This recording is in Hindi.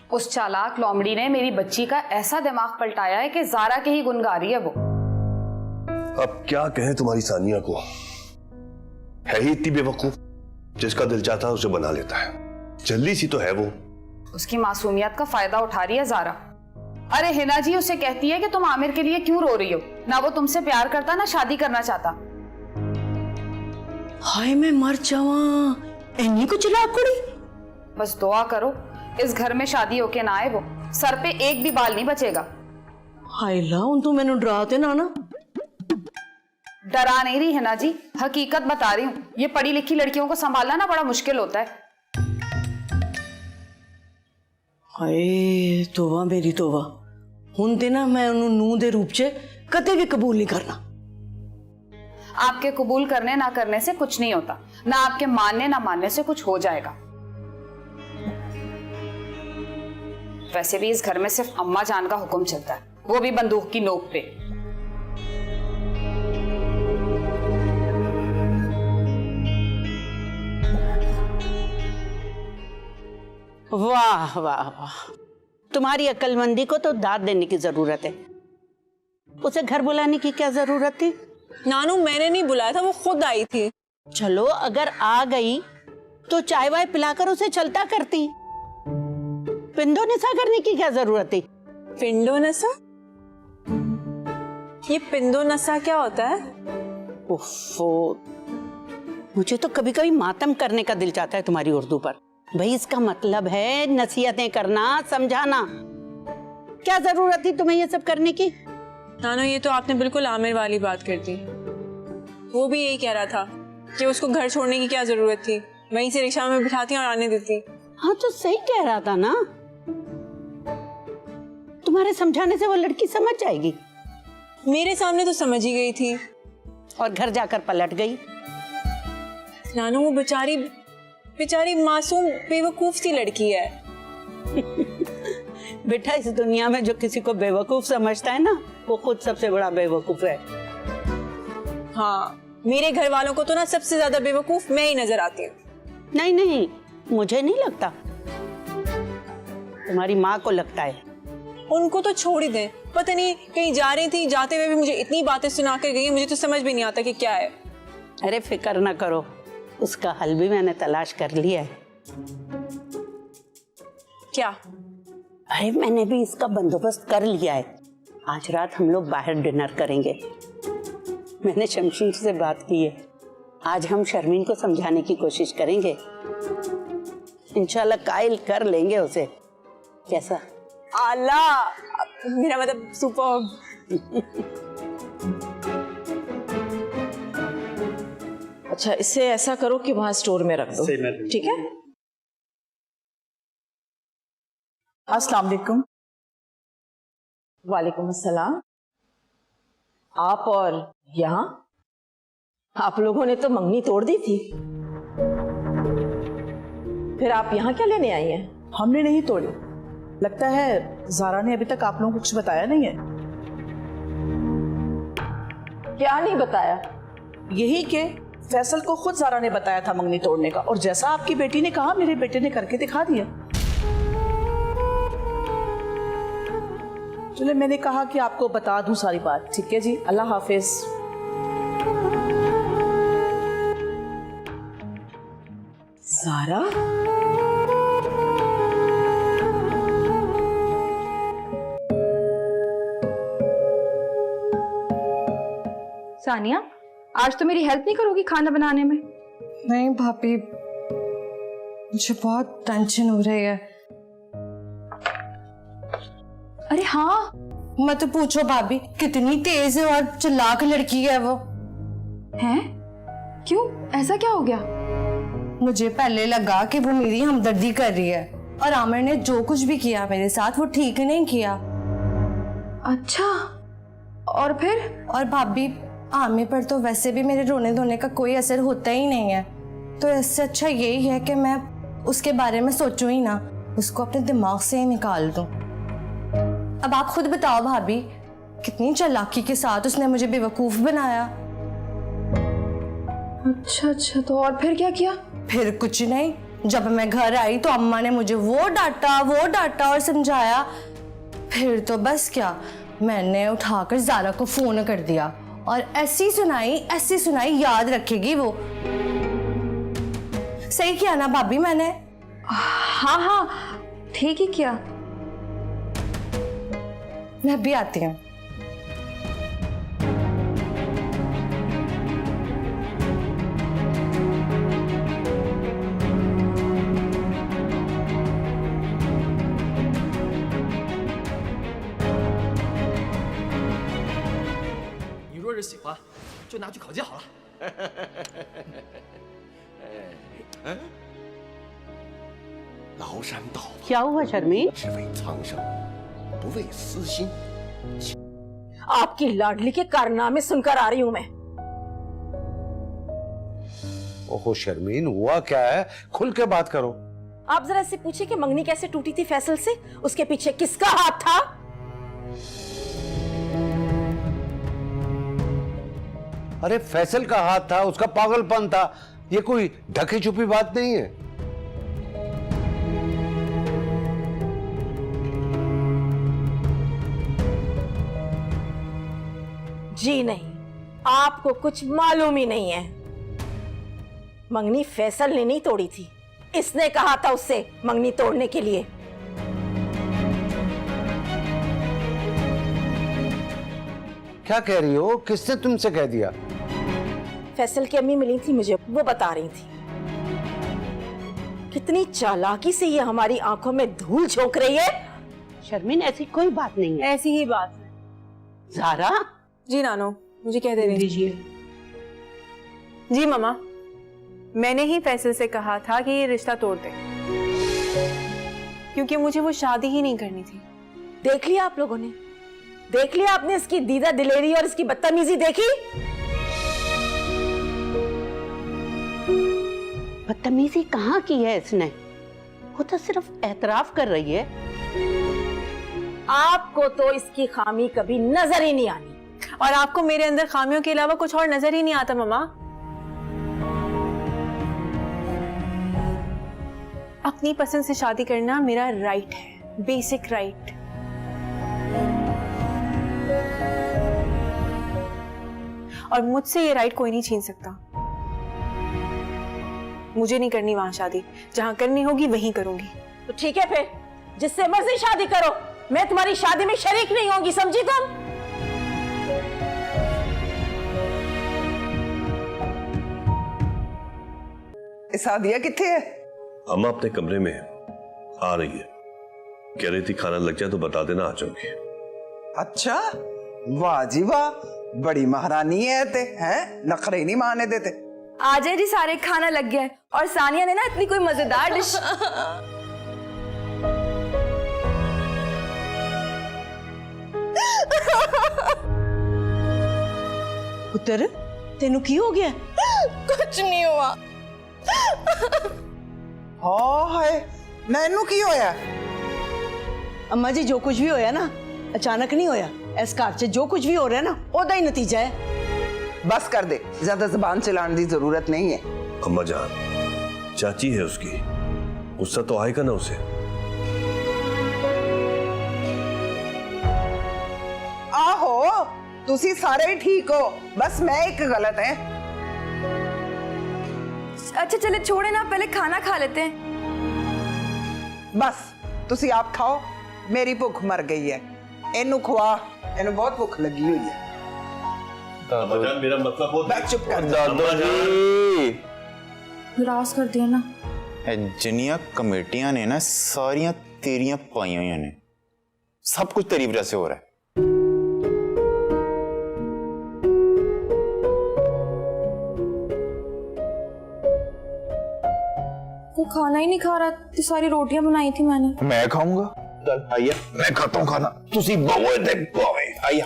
उस चालाक लोमड़ी ने मेरी बच्ची का ऐसा दिमाग पलटाया है कि ज़ारा के ही गुन गा रही है वो। अब क्या कहें तुम्हारी सानिया को, है ही इतनी बेवकूफ, जिसका दिल चाहता है उसे बना लेता है। जल्दी सी तो है वो। उसकी मासूमियत का फायदा उठा रही है ज़ारा। अरे हिना जी उसे कहती है कि तुम आमिर के लिए क्यों रो रही हो, ना वो तुमसे प्यार करता ना शादी करना चाहता। हाय मैं मर जावा, इन्हीं को चिल्लाक कुड़ी। बस दुआ करो इस घर में शादी होके ना आए वो, सर पे एक भी बाल नहीं बचेगा। हाय ला उन तो मैंने डराते ना। डरा नहीं रही हिना जी, हकीकत बता रही हूँ। ये पढ़ी लिखी लड़कियों को संभालना ना बड़ा मुश्किल होता है। हाय तोबा मेरी तोबा, हुण ते ना मैं उन्हें नूह दे रूप च कदे भी कबूल नहीं करना। आपके कबूल करने ना करने से कुछ नहीं होता, ना आपके मानने ना मानने से कुछ हो जाएगा। वैसे भी इस घर में सिर्फ अम्मा जान का हुक्म चलता है, वो भी बंदूक की नोक पे। वाह वाह वाह, तुम्हारी अक्लमंदी को तो दाद देने की जरूरत है। उसे घर बुलाने की क्या जरूरत थी? नानू मैंने नहीं बुलाया था, वो खुद आई थी। चलो अगर आ गई तो चाय वाय पिलाकर उसे चलता करती। पिंडो निशा करने की क्या जरूरत थी? पिंडो नशा? ये पिंडो नशा क्या होता है? ओफो, मुझे तो कभी कभी मातम करने का दिल चाहता है तुम्हारी उर्दू पर। भाई इसका मतलब है नसीहतें करना, समझाना। क्या जरूरत थी तुम्हें ये सब करने की? नानू ये तो आपने बिल्कुल आमिर वाली बात कर दी। वो भी यही कह रहा था कि उसको घर छोड़ने की क्या जरूरत थी, वहीं से रिक्शा में बिठाती और आने देती। हाँ तो सही कह रहा था ना, तुम्हारे समझाने से वो लड़की समझ जाएगी। मेरे सामने तो समझ ही गई थी और घर जाकर पलट गई। नानू वो बेचारी मासूम बेवकूफ सी लड़की है। बेटा इस दुनिया में जो किसी को बेवकूफ समझता है ना, वो खुद सबसे बड़ा बेवकूफ है। हाँ मेरे घर वालों को तो ना सबसे ज्यादा बेवकूफ मैं ही नजर आती हूँ। नहीं नहीं, मुझे नहीं लगता, तुम्हारी माँ को लगता है। उनको तो छोड़ ही दें, पता नहीं कहीं जा रही थी, जाते हुए भी मुझे इतनी बातें सुना कर गई, मुझे तो समझ भी नहीं आता कि क्या है। अरे फिक्र ना करो, उसका हल भी मैंने तलाश कर लिया है। क्या? अरे मैंने भी इसका बंदोबस्त कर लिया है। आज रात हम लोग बाहर डिनर करेंगे। मैंने शमशीर से बात की है, आज हम शर्मीन को समझाने की कोशिश करेंगे। इंशाल्लाह कायल कर लेंगे उसे। कैसा? आला, मेरा मतलब सुपर। अच्छा इसे ऐसा करो कि वहां स्टोर में रख दो, ठीक है? अस्सलाम वालेकुम। वालेकुम अस्सलाम। आप और यहाँ आप लोगों ने तो मंगनी तोड़ दी थी, फिर आप यहाँ क्या लेने आई हैं? हमने नहीं तोड़ी, लगता है ज़ारा ने अभी तक आप लोगों को कुछ बताया नहीं है। क्या नहीं बताया? यही के फैसल को खुद ज़ारा ने बताया था मंगनी तोड़ने का, और जैसा आपकी बेटी ने कहा मेरे बेटे ने करके दिखा दिया। चलो मैंने कहा कि आपको बता दूं सारी बात। ठीक है जी, अल्लाह हाफिज। ज़ारा? सानिया आज तो मेरी हेल्प नहीं करोगी खाना बनाने में? नहीं भाभी, मुझे बहुत टेंशन हो रही है। अरे हाँ, मत पूछो भाभी, कितनी तेज है और चालाक लड़की है वो। हैं? क्यों, ऐसा क्या हो गया? मुझे पहले लगा कि वो मेरी हमदर्दी कर रही है, और आमिर ने जो कुछ भी किया मेरे साथ वो ठीक नहीं किया। अच्छा, और फिर? और भाभी आमिर पर तो वैसे भी मेरे रोने धोने का कोई असर होता ही नहीं है, तो इससे अच्छा यही है कि मैं उसके बारे में सोचूं ही ना, उसको अपने दिमाग से ही निकाल दूं। अब आप खुद बताओ भाभी, कितनी चालाकी के साथ उसने मुझे बेवकूफ बनाया। अच्छा, तो और फिर क्या किया? फिर कुछ नहीं, जब मैं घर आई तो अम्मा ने मुझे वो डांटा और समझाया। फिर तो बस क्या, मैंने उठाकर ज़ारा को फोन कर दिया और ऐसी सुनाई याद रखेगी वो। सही किया ना भाभी मैंने? हाँ ठीक ही किया। मैं भी आती हूँ। क्या हुआ शर्मीन? आपकी लाडली के कारनामे सुनकर आ रही हूं मैं। ओहो शर्मीन, हुआ क्या है? खुल के बात करो। आप जरा इससे पूछिए कि मंगनी कैसे टूटी थी फैसल से, उसके पीछे किसका हाथ था? अरे फैसल का हाथ था, उसका पागलपन था, ये कोई ढकी छुपी बात नहीं है। जी नहीं, आपको कुछ मालूम ही नहीं है। मंगनी फैसल ने नहीं तोड़ी थी, इसने कहा था उससे मंगनी तोड़ने के लिए। क्या कह रही हो? किसने तुमसे कह दिया? फैसल की अम्मी मिली थी मुझे, वो बता रही थी। कितनी चालाकी से ये हमारी आंखों में धूल झोंक रही है। शर्मीन ऐसी कोई बात नहीं है। ऐसी ही बात है। ज़ारा? जी नानो, मुझे कह दे रही दीजिए। जी मम्मा, मैंने ही फैसल से कहा था कि ये रिश्ता तोड़ दे, क्योंकि मुझे वो शादी ही नहीं करनी थी। देख लिया आप लोगों ने, देख लिया आपने इसकी दीदा दिलेरी और इसकी बदतमीजी देखी। बदतमीजी कहाँ की है इसने? वो तो सिर्फ एतराफ कर रही है। आपको तो इसकी खामी कभी नजर ही नहीं आनी, और आपको मेरे अंदर खामियों के अलावा कुछ और नजर ही नहीं आता मम्मा। अपनी पसंद से शादी करना मेरा राइट है, बेसिक राइट। और मुझसे ये राइट कोई नहीं छीन सकता। मुझे नहीं करनी वहां शादी, जहां करनी होगी वहीं करूंगी। तो ठीक है फिर, जिससे मर्जी शादी करो, मैं तुम्हारी शादी में शरीक नहीं होंगी, समझी तुम? सादिया किथे है? अम्मा अपने कमरे में आ रही है, कह रही थी खाना लग जाए तो बता देना, आ जाऊंगी। अच्छा, वाह जी वाह, बड़ी महारानी है ते, हैं? नखरे नहीं मारने देते। आ जाए जी, सारे खाना लग गया है। और सानिया ने ना इतनी कोई मजेदार डिश। पुत्र तेनू की हो गया? कुछ नहीं हुआ। हाय, नैनू की होया? अम्मा जी, जो कुछ भी होया ना अचानक नहीं होया। इस घर च जो कुछ भी हो रहा है ना, ओदा ही नतीजा है। बस कर दे, ज्यादा जुबान चलाने की जरूरत नहीं है। अम्मा जान, चाची है उसकी, गुस्सा तो आएगा ना उसे। आहो, तुसी सारे ही ठीक हो, बस मैं एक गलत है। अच्छा चले छोड़े ना, पहले खाना खा लेते हैं। बस तुसी आप खाओ, मेरी भूख मर गई है। इनू खवा, इनू बहुत भूख लगी हुई है। अम्मा जान, मेरा मतलब वो चुप कर निराश कर दिया ना। जिन्नियां कमेटियां ने ना सारियां तेरियां पाई हुई ने, सब कुछ तेरी वजह से हो रहा है। वो खाना ही नहीं खा रहा, तो सारी रोटियां बनाई थी मैंने। मैं खाऊंगा, चल आइया, मैं खाता हूं खाना, तुसी बहु देख पावे, आइया।